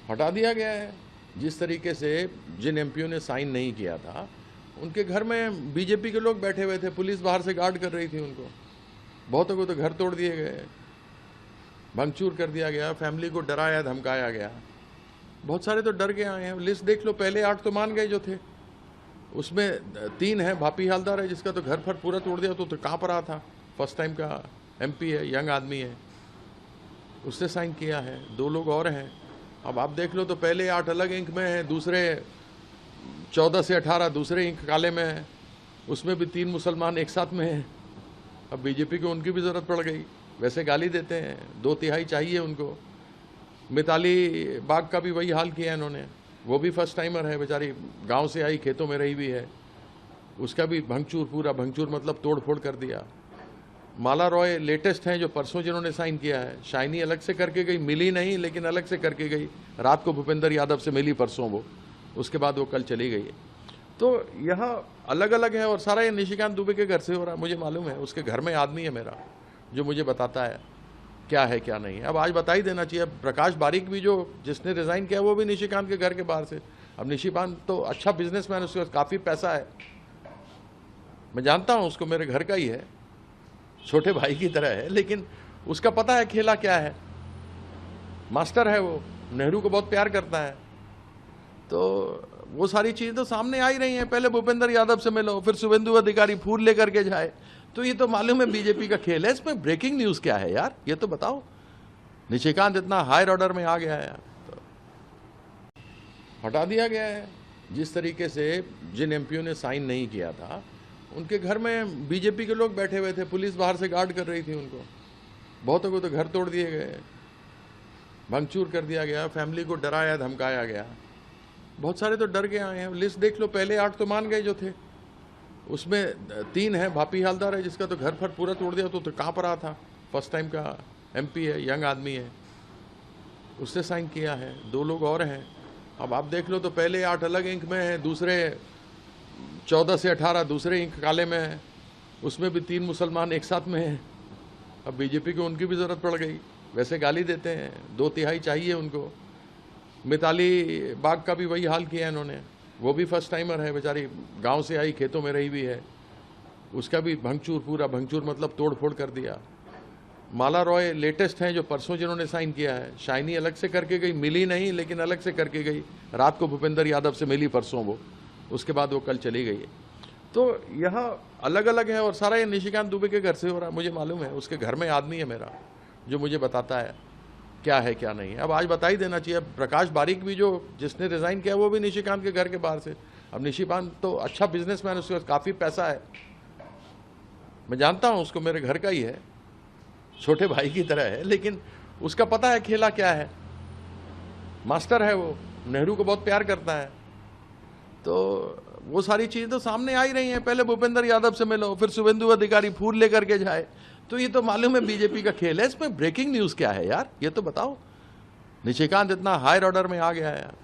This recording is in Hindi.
हटा दिया गया है। जिस तरीके से जिन एमपीओ ने साइन नहीं किया था उनके घर में बीजेपी के लोग बैठे हुए थे, पुलिस बाहर से गार्ड कर रही थी उनको। बहुतों को तो घर तोड़ दिए गए, भंगचूर कर दिया गया, फैमिली को डराया धमकाया गया। बहुत सारे तो डर के आए हैं। लिस्ट देख लो, पहले 8 तो मान गए जो थे, उसमें 3 है, भापी हालदार है जिसका तो घर पर पूरा तोड़ दिया, तो कहाँ पर रहा था, फर्स्ट टाइम का एमपी है, यंग आदमी है, उसने साइन किया है। 2 लोग और हैं। अब आप देख लो तो पहले 8 अलग इंक में हैं, दूसरे 14 से 18 दूसरे इंक काले में है, उसमें भी 3 मुसलमान एक साथ में हैं। अब बीजेपी को उनकी भी ज़रूरत पड़ गई। वैसे गाली देते हैं, 2/3 चाहिए उनको। मिताली बाग का भी वही हाल किया इन्होंने, वो भी फर्स्ट टाइमर है बेचारी, गांव से आई, खेतों में रही हुई है, उसका भी भंगचूर, पूरा भंगचूर मतलब तोड़ फोड़ कर दिया। माला रॉय लेटेस्ट हैं जो परसों जिन्होंने साइन किया है। शाइनी अलग से करके गई, मिली नहीं लेकिन अलग से करके गई। रात को भूपेंद्र यादव से मिली परसों वो, उसके बाद वो कल चली गई है। तो यह अलग अलग है और सारा ये निशिकांत दुबे के घर से हो रहा है, मुझे मालूम है। उसके घर में आदमी है मेरा जो मुझे बताता है क्या है क्या नहीं है। अब आज बता ही देना चाहिए। प्रकाश बारीक भी जो जिसने रिज़ाइन किया वो भी निशिकांत के घर के बाहर से। अब निशिकांत तो अच्छा बिजनेसमैन, उसके पास काफ़ी पैसा है, मैं जानता हूँ उसको, मेरे घर का ही है, छोटे भाई की तरह है, लेकिन उसका पता है खेला क्या है। मास्टर है वो, नेहरू को बहुत प्यार करता है। तो वो सारी चीज़ें तो सामने आ ही रही हैं। पहले भूपेंद्र यादव से मिलो, फिर शुभेंदु अधिकारी फूल लेकर के जाए, तो ये तो मालूम है बीजेपी का खेल है। इसमें ब्रेकिंग न्यूज़ क्या है यार, ये तो बताओ। निशिकांत इतना हायर ऑर्डर में आ गया है यार, तो हटा दिया गया है। जिस तरीके से जिन एमपीओ ने साइन नहीं किया था उनके घर में बीजेपी के लोग बैठे हुए थे, पुलिस बाहर से गार्ड कर रही थी उनको। बहुतों को तो घर तोड़ दिए गए, भंगचूर कर दिया गया, फैमिली को डराया धमकाया गया। बहुत सारे तो डर के आए हैं। लिस्ट देख लो, पहले 8 तो मान गए जो थे, उसमें 3 है, भापी हालदार है जिसका तो घर पर पूरा तोड़ दिया, तो कहाँ पर रहा था, फर्स्ट टाइम का एमपी है, यंग आदमी है, उसने साइन किया है। 2 लोग और हैं। अब आप देख लो तो पहले 8 अलग इंक में हैं, दूसरे 14 से 18 दूसरे इंक काले में है, उसमें भी 3 मुसलमान एक साथ में हैं। अब बीजेपी को उनकी भी ज़रूरत पड़ गई। वैसे गाली देते हैं, 2/3 चाहिए उनको। मिताली बाग का भी वही हाल किया इन्होंने, वो भी फर्स्ट टाइमर है बेचारी, गांव से आई, खेतों में रही हुई है, उसका भी भंगचूर, पूरा भंगचूर मतलब तोड़ फोड़ कर दिया। माला रॉय लेटेस्ट हैं जो परसों जिन्होंने साइन किया है। शाइनी अलग से करके गई, मिली नहीं लेकिन अलग से करके गई। रात को भूपेंद्र यादव से मिली परसों वो, उसके बाद वो कल चली गई है। तो यह अलग अलग है और सारा ये निशिकांत दुबे के घर से हो रहा है, मुझे मालूम है। उसके घर में आदमी है मेरा जो मुझे बताता है क्या है क्या नहीं है। अब आज बता ही देना चाहिए। प्रकाश बारीक भी जो जिसने रिज़ाइन किया वो भी निशिकांत के घर के बाहर से। अब निशिकांत तो अच्छा बिजनेसमैन, उसके पास काफ़ी पैसा है, मैं जानता हूँ उसको, मेरे घर का ही है, छोटे भाई की तरह है, लेकिन उसका पता है खेला क्या है। मास्टर है वो, नेहरू को बहुत प्यार करता है। तो वो सारी चीज़ें तो सामने आ ही रही हैं। पहले भूपेंद्र यादव से मिलो, फिर शुभेंदु अधिकारी फूल लेकर के जाए, तो ये तो मालूम है बीजेपी का खेल है। इसमें ब्रेकिंग न्यूज़ क्या है यार, ये तो बताओ। निशिकांत इतना हायर ऑर्डर में आ गया है यार।